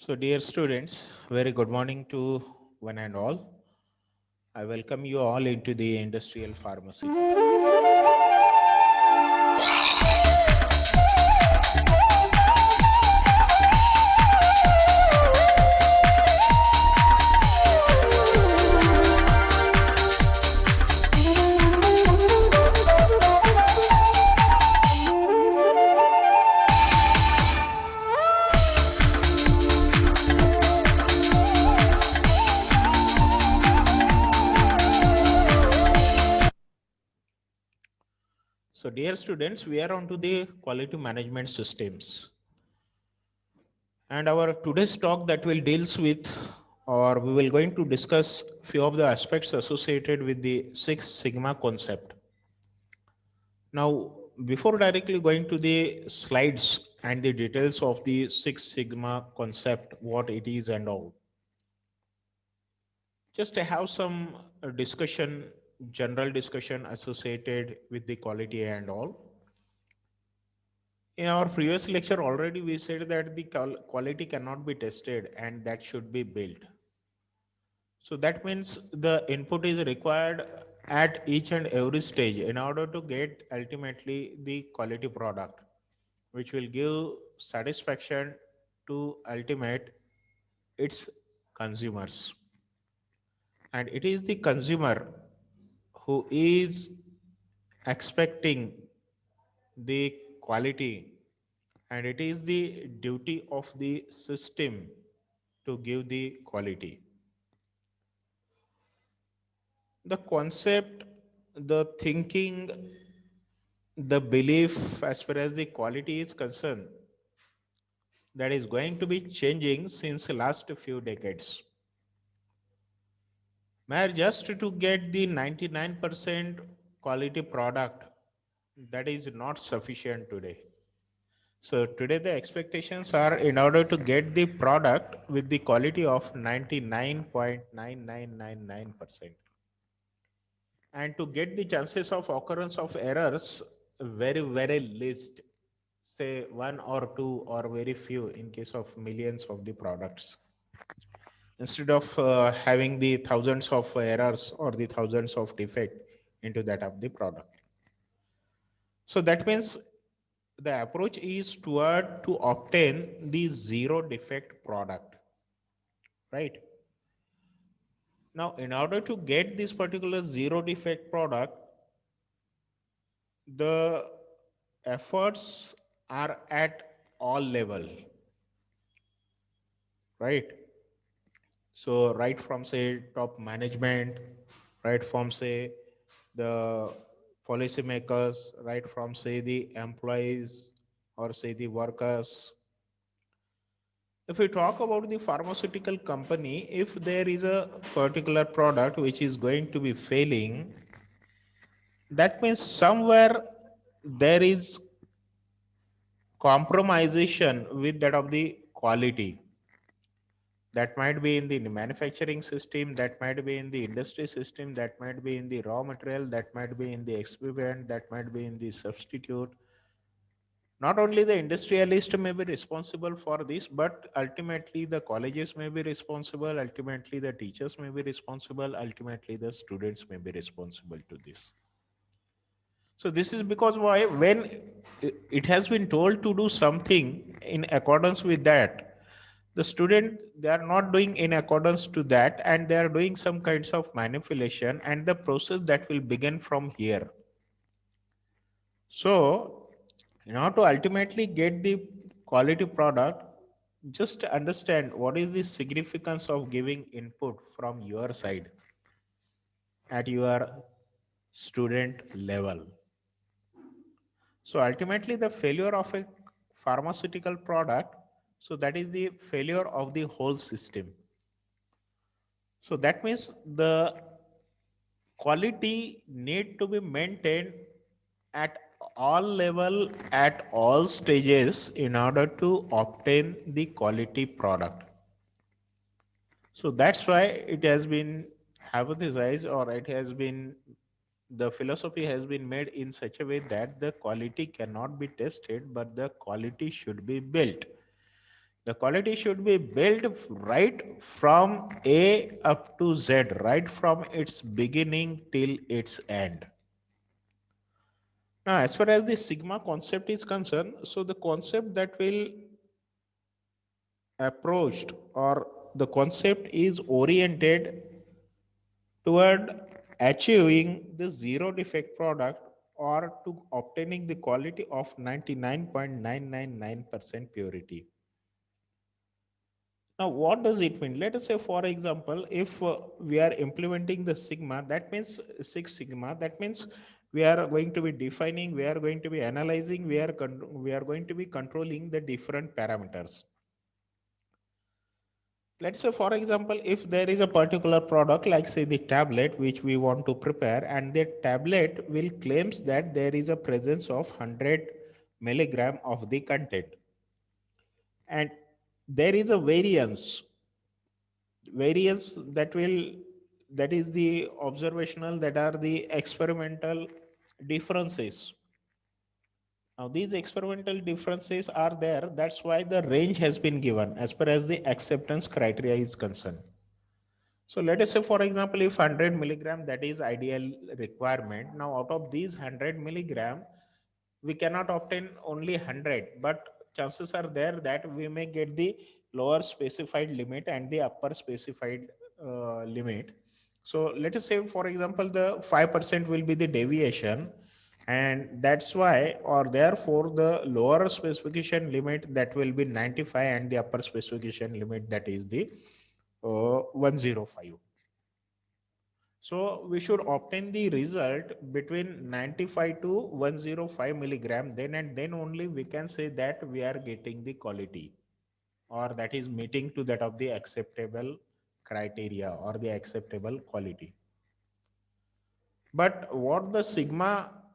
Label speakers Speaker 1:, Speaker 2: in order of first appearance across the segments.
Speaker 1: So, dear students, very good morning to one and all. I welcome you all into the industrial pharmacy. So, dear students, we are on to the quality management systems. And our today's talk that will deals with, or we will going to discuss few of the aspects associated with the Six Sigma concept. Now, before directly going to the slides and the details of the Six Sigma concept, what it is and all, just to have some discussion, general discussion associated with the quality and all. In our previous lecture, already we said that the quality cannot be tested and that should be built. So that means the input is required at each and every stage in order to get ultimately the quality product, which will give satisfaction to ultimate its consumers. And it is the consumer who is expecting the quality, and it is the duty of the system to give the quality. The concept, the thinking, the belief as far as the quality is concerned, that is going to be changing since the last few decades. Where just to get the 99% quality product, that is not sufficient today. So today the expectations are in order to get the product with the quality of 99.9999%. And to get the chances of occurrence of errors very least, say one or two or very few in case of millions of the products. Instead of having the thousands of errors or the thousands of defect into that of the product. So that means the approach is toward to obtain the zero defect product, right? Now, in order to get this particular zero defect product, the efforts are at all level, right? So right from say top management, right from say the policymakers, right from say the employees or say the workers. If we talk about the pharmaceutical company, if there is a particular product which is going to be failing, that means somewhere there is compromisation with that of the quality. That might be in the manufacturing system, that might be in the industry system, that might be in the raw material, that might be in the excipient, that might be in the substitute. Not only the industrialist may be responsible for this, but ultimately the colleges may be responsible, ultimately the teachers may be responsible, ultimately the students may be responsible to this. So this is because why when it has been told to do something in accordance with that, the student, they are not doing in accordance to that and they are doing some kinds of manipulation, and the process that will begin from here. So in order to ultimately get the quality product, just understand what is the significance of giving input from your side at your student level. So ultimately the failure of a pharmaceutical product, so that is the failure of the whole system. So that means the quality need to be maintained at all level, at all stages in order to obtain the quality product. So that's why it has been hypothesized, or it has been, the philosophy has been made in such a way that the quality cannot be tested but the quality should be built. The quality should be built right from A up to Z, right from its beginning till its end. Now, as far as the sigma concept is concerned, so the concept that will approached or the concept is oriented toward achieving the zero defect product or to obtaining the quality of 99.999% purity. Now, what does it mean? Let us say, for example, if we are implementing the sigma, that means Six Sigma, that means we are going to be defining, we are going to be analyzing, we are going to be controlling the different parameters. Let's say, for example, if there is a particular product, like say the tablet, which we want to prepare, and the tablet will claims that there is a presence of 100 milligram of the content. And there is a variance that is the observational, that are the experimental differences. Now these experimental differences are there, that's why the range has been given as per as the acceptance criteria is concerned. So let us say, for example, if 100 milligram, that is ideal requirement. Now out of these 100 milligram, we cannot obtain only 100, but chances are there that we may get the lower specified limit and the upper specified limit. So let us say, for example, the 5% will be the deviation, and that's why, or therefore, the lower specification limit, that will be 95, and the upper specification limit, that is the 105. So we should obtain the result between 95 to 105 milligram, then and then only we can say that we are getting the quality, or that is meeting to that of the acceptable criteria or the acceptable quality. But what the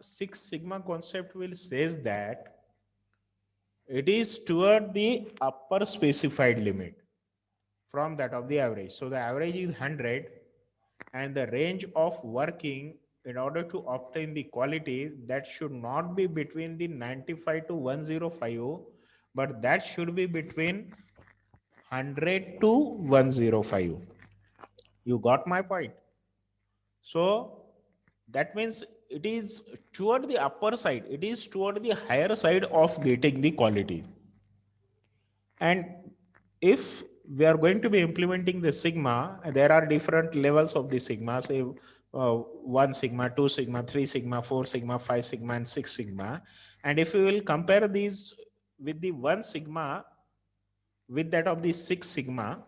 Speaker 1: Six Sigma concept will says that it is toward the upper specified limit from that of the average. So the average is 100, and the range of working in order to obtain the quality, that should not be between the 95 to 105, but that should be between 100 to 105. You got my point? So that means it is toward the upper side, it is toward the higher side of getting the quality. And if we are going to be implementing the sigma, there are different levels of the sigma, say 1 sigma, 2 sigma, 3 sigma, 4 sigma, 5 sigma, and 6 sigma. And if we will compare these with the 1 sigma with that of the 6 sigma,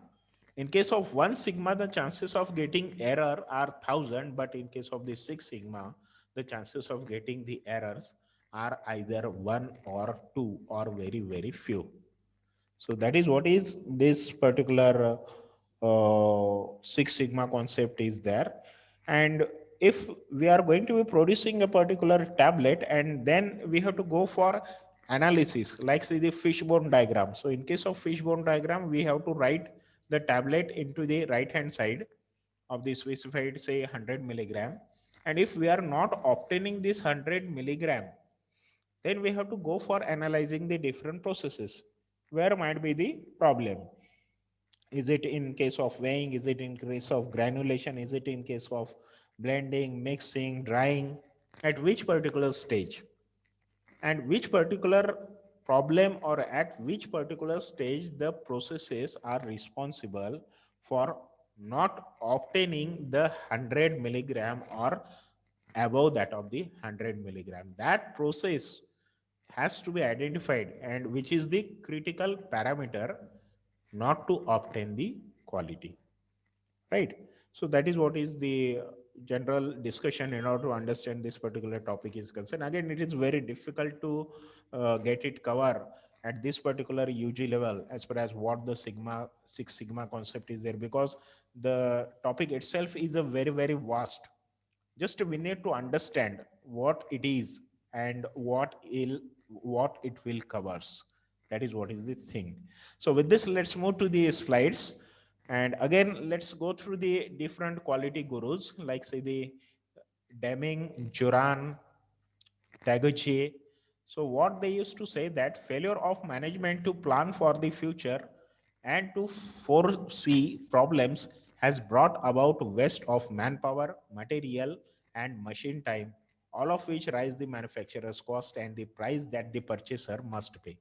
Speaker 1: in case of 1 sigma, the chances of getting error are 1,000, but in case of the 6 sigma, the chances of getting the errors are either 1 or 2 or very, very few. So that is what is this particular Six Sigma concept is there. And if we are going to be producing a particular tablet, and then we have to go for analysis, like say the fishbone diagram. So in case of fishbone diagram, we have to write the tablet into the right hand side of the specified, say 100 milligram. And if we are not obtaining this 100 milligram, then we have to go for analyzing the different processes. Where might be the problem? Is it in case of weighing? Is it in case of granulation? Is it in case of blending, mixing, drying? At which particular stage? And which particular problem, or at which particular stage the processes are responsible for not obtaining the 100 milligram or above that of the 100 milligram? That process has to be identified, and which is the critical parameter not to obtain the quality, right? So that is what is the general discussion in order to understand this particular topic is concerned. Again, it is very difficult to get it cover at this particular UG level as far as what the Six Sigma concept is there, because the topic itself is a very, very vast. Just we need to understand what it is and what it will covers. That is what is the thing. So with this, let's move to the slides. And again, let's go through the different quality gurus, like say the Deming, Juran, Taguchi. So what they used to say that failure of management to plan for the future and to foresee problems has brought about waste of manpower, material, and machine time, all of which rise the manufacturer's cost and the price that the purchaser must pay.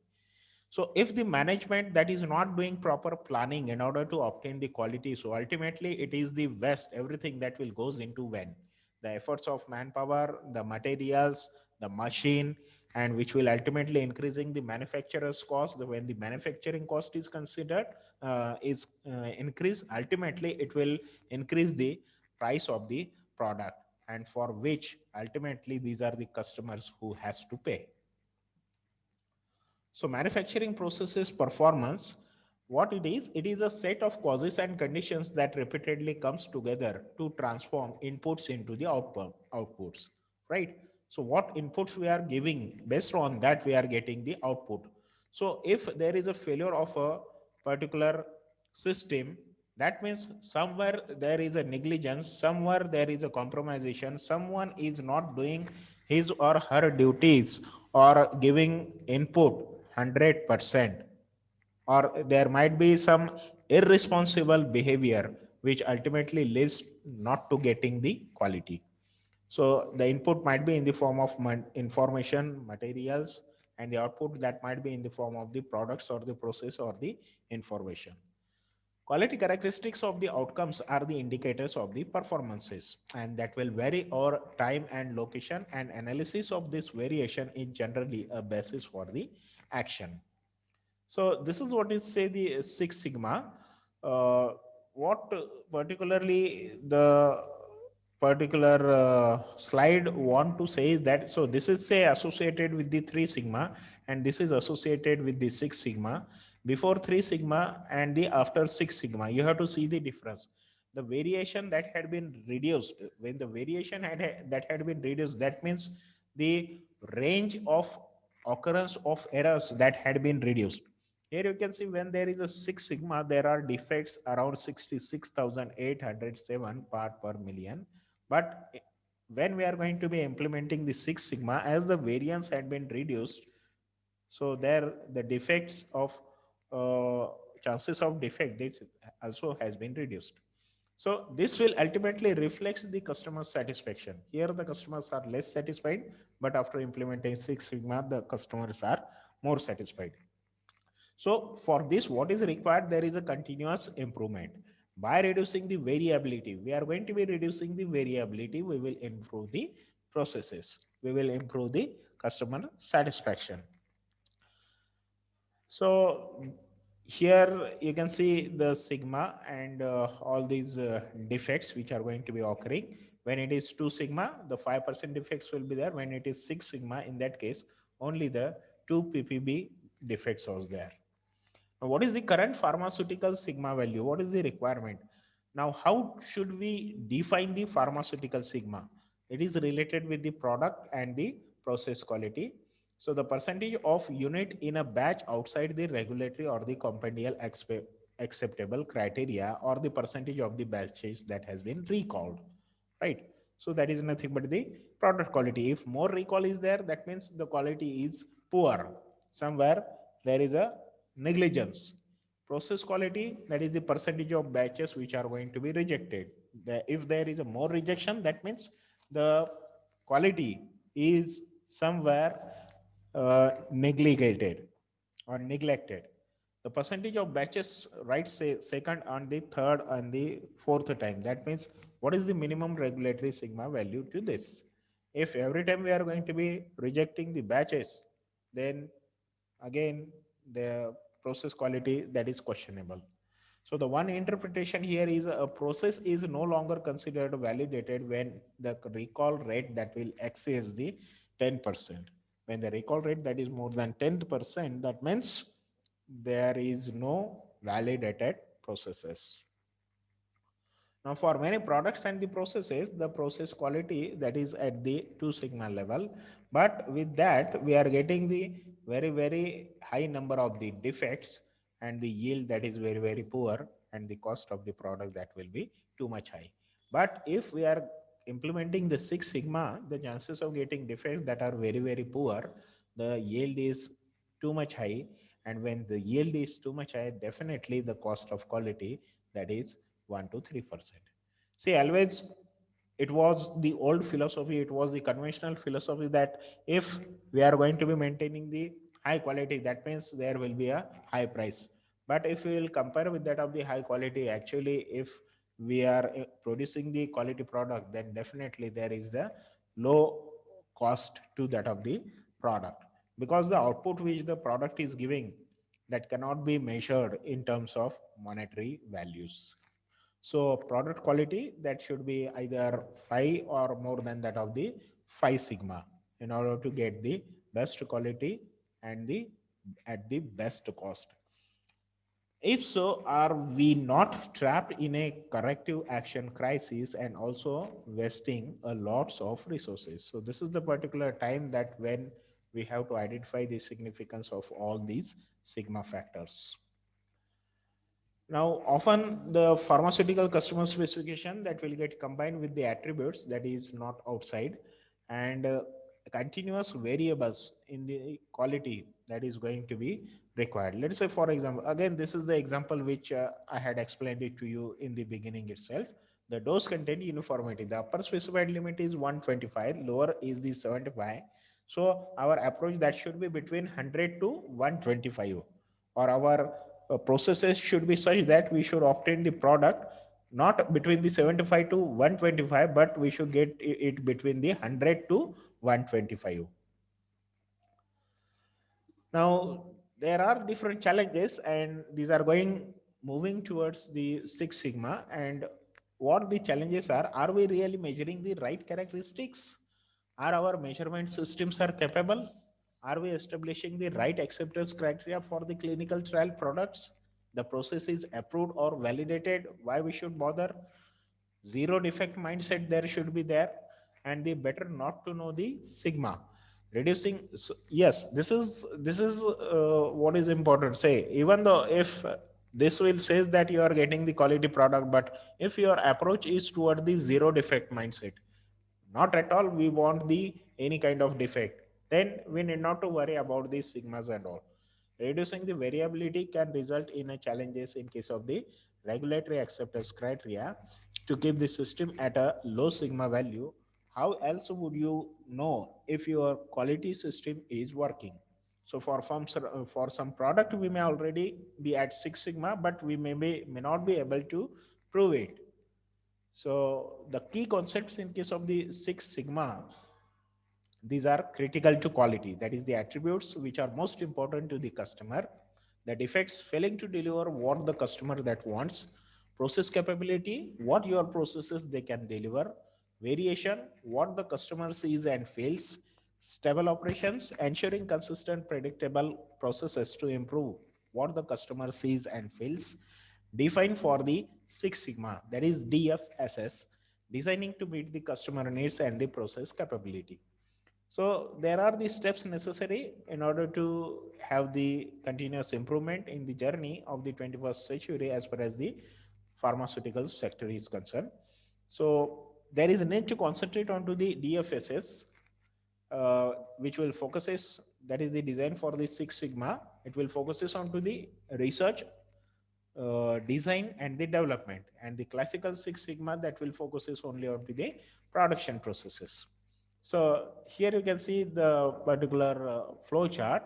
Speaker 1: So if the management that is not doing proper planning in order to obtain the quality, so ultimately it is the waste, everything that will goes into when the efforts of manpower, the materials, the machine, and which will ultimately increasing the manufacturer's cost. When the manufacturing cost is considered is increased, ultimately it will increase the price of the product, and for which ultimately these are the customers who has to pay. So manufacturing processes performance, what it is a set of causes and conditions that repeatedly comes together to transform inputs into the outputs, right? So what inputs we are giving, based on that we are getting the output. So if there is a failure of a particular system, that means somewhere there is a negligence, somewhere there is a compromisation, someone is not doing his or her duties or giving input 100%, or there might be some irresponsible behavior which ultimately leads not to getting the quality. So the input might be in the form of information, materials, and the output that might be in the form of the products or the process or the information. Quality characteristics of the outcomes are the indicators of the performances, and that will vary over time and location, and analysis of this variation is generally a basis for the action. So this is what is say the Six Sigma. Uh, what particularly the particular slide want to say is that, so this is say associated with the Three Sigma, and this is associated with the Six Sigma. Before Three Sigma and the after Six Sigma, you have to see the difference. The variation that had been reduced, when the variation that had been reduced, that means the range of occurrence of errors that had been reduced. Here you can see when there is a Six Sigma, there are defects around 66,807 part per million. But when we are going to be implementing the Six Sigma, as the variance had been reduced, so there the defects of uh, chances of defect this also has been reduced. So this will ultimately reflect the customer satisfaction. Here the customers are less satisfied, but after implementing Six Sigma, the customers are more satisfied. So for this, what is required? There is a continuous improvement. By reducing the variability, we are going to be reducing the variability. We will improve the processes. We will improve the customer satisfaction. So here you can see the sigma and all these defects which are going to be occurring. When it is 2 sigma, the 5% defects will be there. When it is 6 sigma, in that case, only the 2 ppb defects was there. Now, what is the current pharmaceutical sigma value? What is the requirement? Now, how should we define the pharmaceutical sigma? It is related with the product and the process quality. So the percentage of unit in a batch outside the regulatory or the compendial acceptable criteria, or the percentage of the batches that has been recalled, right? So that is nothing but the product quality. If more recall is there, that means the quality is poor. Somewhere there is a negligence. Process quality, that is the percentage of batches which are going to be rejected. If there is a more rejection, that means the quality is somewhere neglected or neglected. The percentage of batches, right, say second and the third and the fourth time, that means what is the minimum regulatory sigma value to this? If every time we are going to be rejecting the batches, then again the process quality that is questionable. So the one interpretation here is a process is no longer considered validated when the recall rate that will exceed the 10%. When the recall rate that is more than 10%, that means there is no validated processes. Now, for many products and the processes, the process quality that is at the 2 sigma level, but with that we are getting the very high number of the defects, and the yield that is very poor, and the cost of the product that will be too much high. But if we are implementing the Six Sigma, the chances of getting defects that are very poor, the yield is too much high, and when the yield is too much high, definitely the cost of quality, that is 1 to 3%. See, always it was the old philosophy, it was the conventional philosophy that if we are going to be maintaining the high quality, that means there will be a high price. But if we will compare with that of the high quality, actually if we are producing the quality product, then definitely there is the low cost to that of the product, because the output which the product is giving, that cannot be measured in terms of monetary values. So product quality, that should be either 5 or more than that of the 5 sigma, in order to get the best quality and the at the best cost. If so, are we not trapped in a corrective action crisis and also wasting a lots of resources? So this is the particular time that when we have to identify the significance of all these sigma factors. Now, often the pharmaceutical customer specification that will get combined with the attributes that is not outside, and continuous variables in the quality that is going to be required. Let's say, for example, again, this is the example which I had explained it to you in the beginning itself. The dose content uniformity, the upper specified limit is 125, lower is the 75. So our approach that should be between 100 to 125, or our processes should be such that we should obtain the product not between the 75 to 125, but we should get it between the 100 to 125. Now there are different challenges, and these are going moving towards the Six Sigma. And what the challenges are we really measuring the right characteristics? Are our measurement systems are capable? Are we establishing the right acceptance criteria for the clinical trial products? The process is approved or validated, why we should bother? Zero defect mindset there should be there. And the better not to know the sigma, reducing. So yes, this is what is important. Say, even though if this will says that you are getting the quality product, but if your approach is toward the zero defect mindset, not at all we want the any kind of defect, then we need not to worry about these sigmas and all. Reducing the variability can result in a challenges in case of the regulatory acceptance criteria to keep the system at a low sigma value. How else would you know if your quality system is working? So for some product we may already be at 6 sigma, but we may not be able to prove it. So the key concepts in case of the Six Sigma, these are critical to quality. That is the attributes which are most important to the customer. The defects failing to deliver what the customer that wants. Process capability, what your processes they can deliver. Variation, what the customer sees and feels. Stable operations, ensuring consistent, predictable processes to improve what the customer sees and feels. Define for the Six Sigma, that is DFSS, designing to meet the customer needs and the process capability. So there are the steps necessary in order to have the continuous improvement in the journey of the 21st century as far as the pharmaceutical sector is concerned. So there is a need to concentrate onto the DFSS, which will focuses, that is the design for the Six Sigma. It will focuses onto the research, design and the development, and the classical Six Sigma that will focuses only on to the production processes. So here you can see the particular flow chart.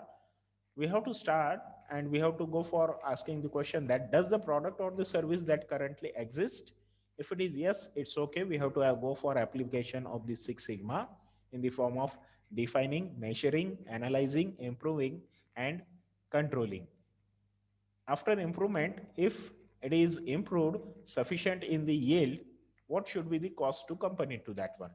Speaker 1: We have to start and we have to go for asking the question that does the product or the service that currently exist? If it is yes, it's okay. We have to go for application of the Six Sigma in the form of defining, measuring, analyzing, improving, and controlling. After improvement, if it is improved sufficient in the yield, what should be the cost to company to that one?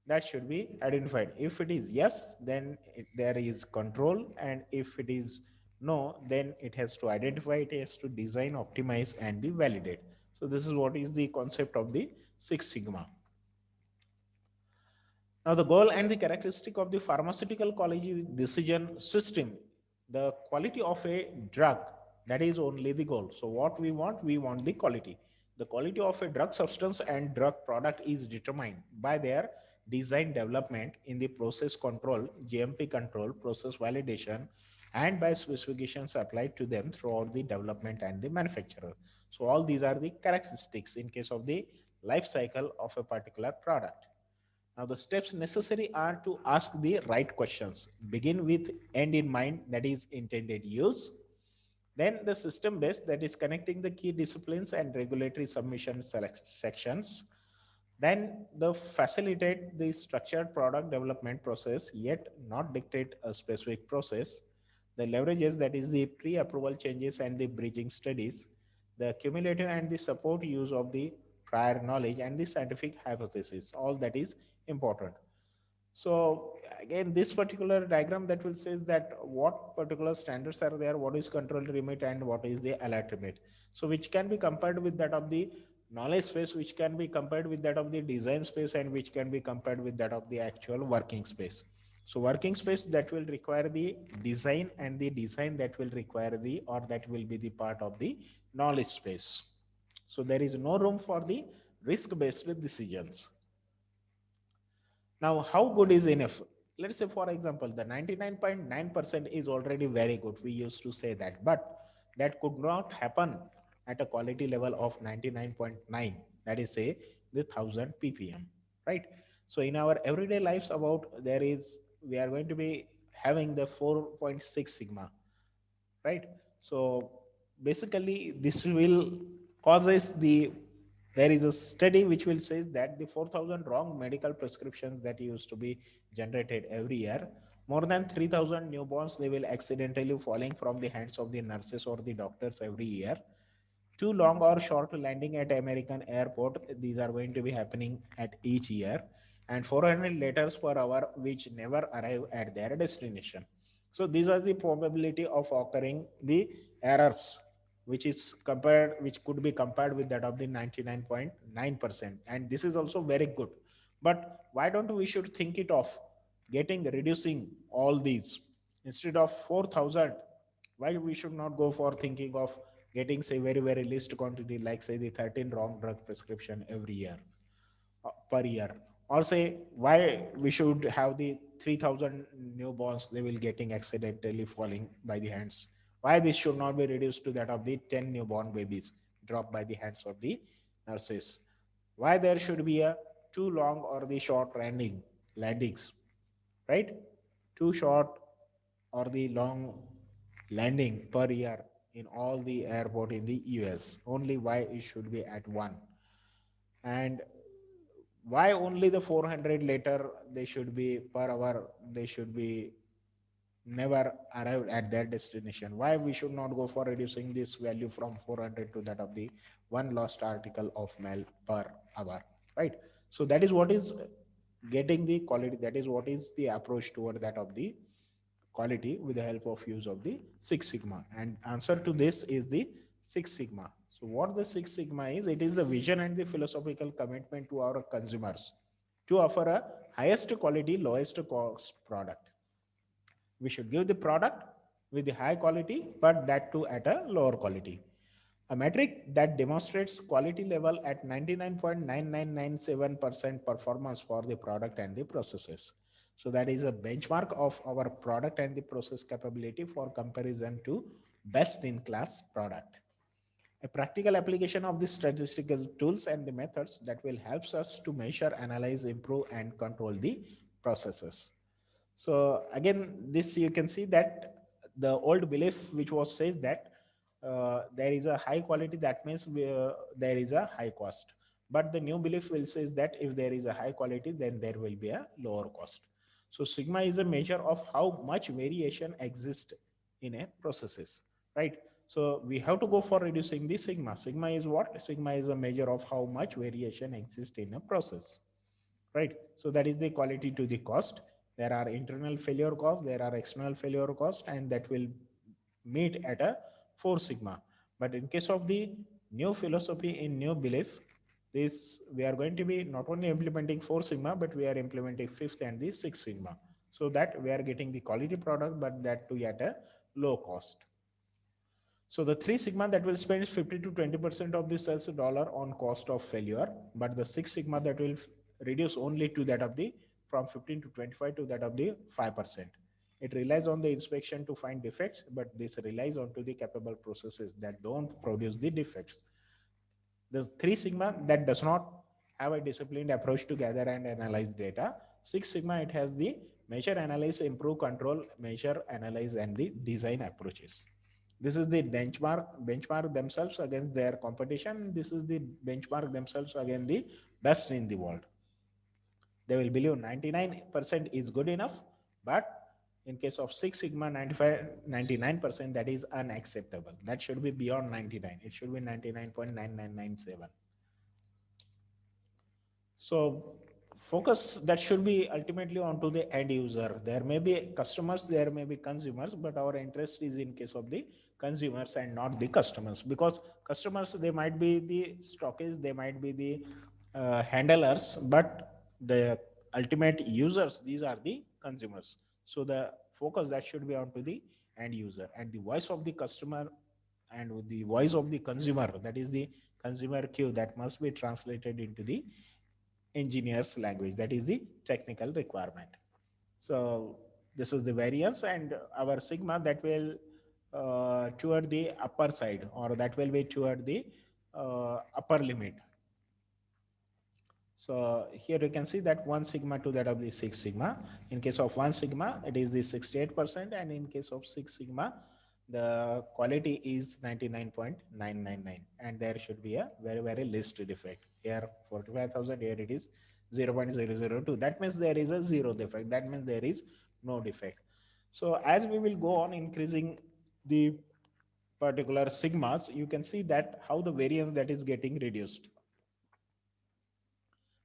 Speaker 1: That should be identified. If it is yes, then there is control, and if it is no, then it has to identify, it has to design, optimize, and the validate. So this is what is the concept of the Six Sigma. Now, the goal and the characteristic of the pharmaceutical quality decision system, the quality of a drug, that is only the goal. So, what we want the quality. The quality of a drug substance and drug product is determined by their design development in the process control, GMP control, process validation, and by specifications applied to them throughout the development and the manufacturer. So all these are the characteristics in case of the life cycle of a particular product. Now the steps necessary are to ask the right questions. Begin with end in mind, that is intended use. Then the system based, that is connecting the key disciplines and regulatory submission sections. Then the facilitate the structured product development process, yet not dictate a specific process. The leverages, that is the pre-approval changes and the bridging studies, the cumulative and the support use of the prior knowledge and the scientific hypothesis. All that is important. So again, this particular diagram that will says that what particular standards are there, what is control remit and what is the alert remit. So which can be compared with that of the knowledge space, which can be compared with that of the design space, and which can be compared with that of the actual working space. So working space that will require the design, and the design that will require the, or that will be the part of the knowledge space. So there is no room for the risk-based decisions. Now, how good is enough? Let's say, for example, the 99.9% is already very good. We used to say that, but that could not happen at a quality level of 99.9. That is, say, the 1000 ppm, right? So, in our everyday lives, we are going to be having the 4.6 sigma, right? So basically this will causes the, there is a study which will say that the 4000 wrong medical prescriptions that used to be generated every year, more than 3000 newborns they will accidentally falling from the hands of the nurses or the doctors every year. Too long or short landing at American airport, these are going to be happening at each year, and 400 letters per hour which never arrive at their destination. So these are the probability of occurring the errors, which is compared, which could be compared with that of the 99.9%, and this is also very good. But why don't we should think it of getting reducing all these instead of 4000? Why we should not go for thinking of getting, say, very least quantity, like say the 13 wrong drug prescription every year, per year? Or say why we should have the 3000 newborns they will getting accidentally falling by the hands? Why this should not be reduced to that of the 10 newborn babies dropped by the hands of the nurses? Why there should be a too long or the short landings, right? Too short or the long landing per year in all the airport in the US. Only why it should be at one? And why only the 400 later they should be per hour, they should be never arrived at their destination? Why we should not go for reducing this value from 400 to that of the one lost article of mail per hour, right? So that is what is getting the quality, that is what is the approach toward that of the quality with the help of use of the Six Sigma. And answer to this is the Six Sigma. So what the Six Sigma is, it is the vision and the philosophical commitment to our consumers to offer a highest quality, lowest cost product. We should give the product with the high quality, but that too at a lower quality. A metric that demonstrates quality level at 99.9997% performance for the product and the processes. So that is a benchmark of our product and the process capability for comparison to best in class product. A practical application of the statistical tools and the methods that will help us to measure, analyze, improve, and control the processes. So again, this you can see that the old belief which was says that there is a high quality, that means there is a high cost. But the new belief will says that if there is a high quality, then there will be a lower cost. So sigma is a measure of how much variation exists in a processes, right? So we have to go for reducing the sigma. Sigma is what? Sigma is a measure of how much variation exists in a process, right? So that is the quality to the cost. There are internal failure cost, there are external failure cost, and that will meet at a 4 sigma. But in case of the new philosophy in new belief, this we are going to be not only implementing 4 sigma, but we are implementing fifth and the 6 sigma, so that we are getting the quality product, but that too at a low cost. So the 3 sigma that will spend 50 to 20% of the sales dollar on cost of failure, but the 6 sigma that will reduce only to that of the from 15 to 25 to that of the 5%. It relies on the inspection to find defects, but this relies on to the capable processes that don't produce the defects. The Three Sigma that does not have a disciplined approach to gather and analyze data. Six Sigma, it has the measure, analyze, improve, control, measure, analyze, and the design approaches. This is the benchmark themselves against their competition. This is the benchmark themselves against the best in the world. They will believe 99% is good enough, but in case of Six Sigma, 99%, that is unacceptable. That should be beyond 99. It should be 99.9997. So focus that should be ultimately onto the end user. There may be customers, there may be consumers, but our interest is in case of the consumers and not the customers, because customers, they might be the stockists, they might be the handlers, but the ultimate users, these are the consumers. So the focus that should be onto the end user, and the voice of the customer and the voice of the consumer, that is the consumer queue, that must be translated into the engineer's language, that is the technical requirement. So this is the variance, and our sigma that will toward the upper side, or that will be toward the upper limit. So here you can see that 1 sigma to that of the 6 sigma. In case of 1 sigma, it is the 68%, and in case of 6 sigma, the quality is 99.999, and there should be a very, very least defect. Here 45,000, here it is 0.002. That means there is a zero defect. That means there is no defect. So as we will go on increasing the particular sigmas, you can see that how the variance that is getting reduced.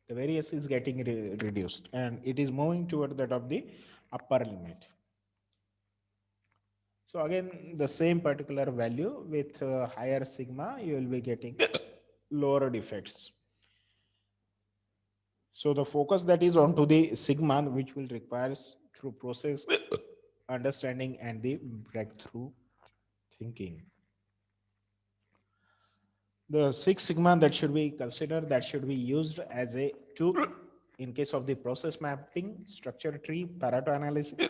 Speaker 1: The variance is getting reduced, and it is moving toward that of the upper limit. So again, the same particular value with higher sigma, you will be getting lower defects. So the focus that is onto the sigma, which will require through process understanding and the breakthrough thinking. The Six Sigma that should be considered, that should be used as a tool in case of the process mapping, structure tree, Pareto analysis,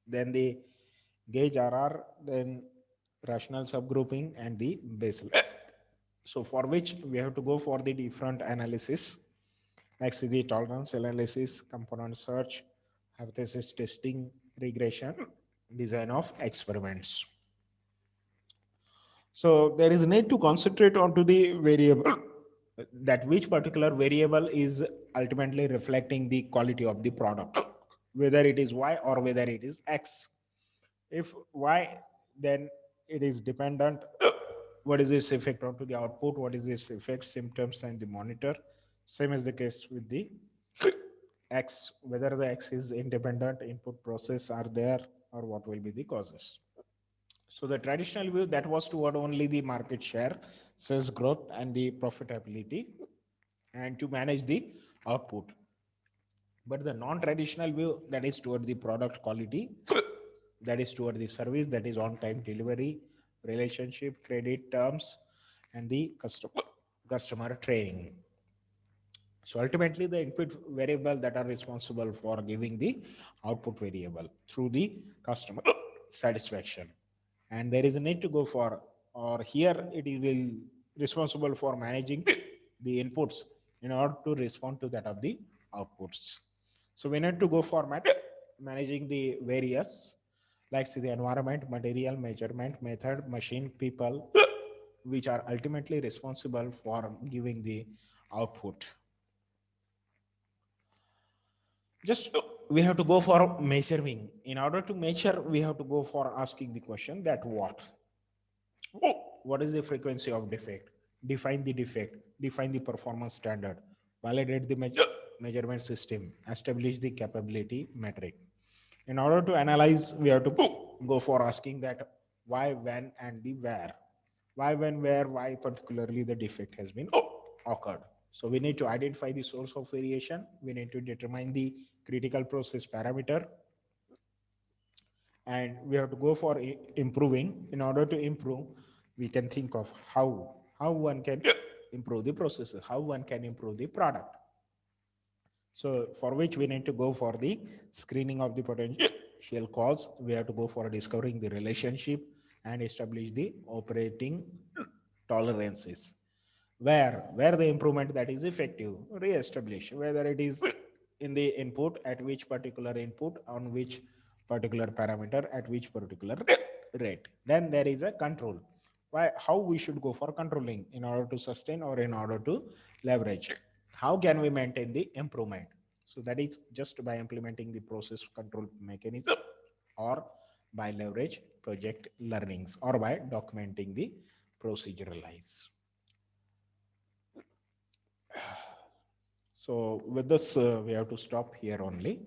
Speaker 1: then the gauge RR, then rational subgrouping, and the Basel. So for which we have to go for the different analysis. Next is the tolerance analysis, component search, hypothesis testing, regression, design of experiments. So there is need to concentrate onto the variable, that which particular variable is ultimately reflecting the quality of the product, whether it is Y or whether it is X. If Y, then it is dependent. What is this effect onto the output? What is this effect, symptoms, and the monitor? Same is the case with the X, whether the X is independent, input process are there, or what will be the causes. So the traditional view that was toward only the market share, sales growth, and the profitability, and to manage the output. But the non-traditional view that is toward the product quality, that is toward the service, that is on-time delivery, relationship, credit terms, and the customer training. So ultimately, the input variable that are responsible for giving the output variable through the customer satisfaction. And there is a need to go for, or here it will responsible for managing the inputs in order to respond to that of the outputs. So we need to go for managing the various, like the environment, material, measurement, method, machine, people, which are ultimately responsible for giving the output. Just we have to go for measuring. In order to measure, we have to go for asking the question that what is the frequency of defect? Define the defect, define the performance standard, validate the measurement system, establish the capability metric. In order to analyze, we have to go for asking that why, when, and the where. Why, when, where, why particularly the defect has been occurred. So we need to identify the source of variation. We need to determine the critical process parameter. And we have to go for improving. In order to improve, we can think of how one can improve the processes, how one can improve the product. So for which we need to go for the screening of the potential cause. We have to go for discovering the relationship and establish the operating tolerances. Where the improvement that is effective, re-establish whether it is in the input, at which particular input, on which particular parameter, at which particular rate. Then there is a control. Why, how we should go for controlling in order to sustain or in order to leverage. How can we maintain the improvement? So that is just by implementing the process control mechanism, or by leverage project learnings, or by documenting the proceduralize. So with this, we have to stop here only.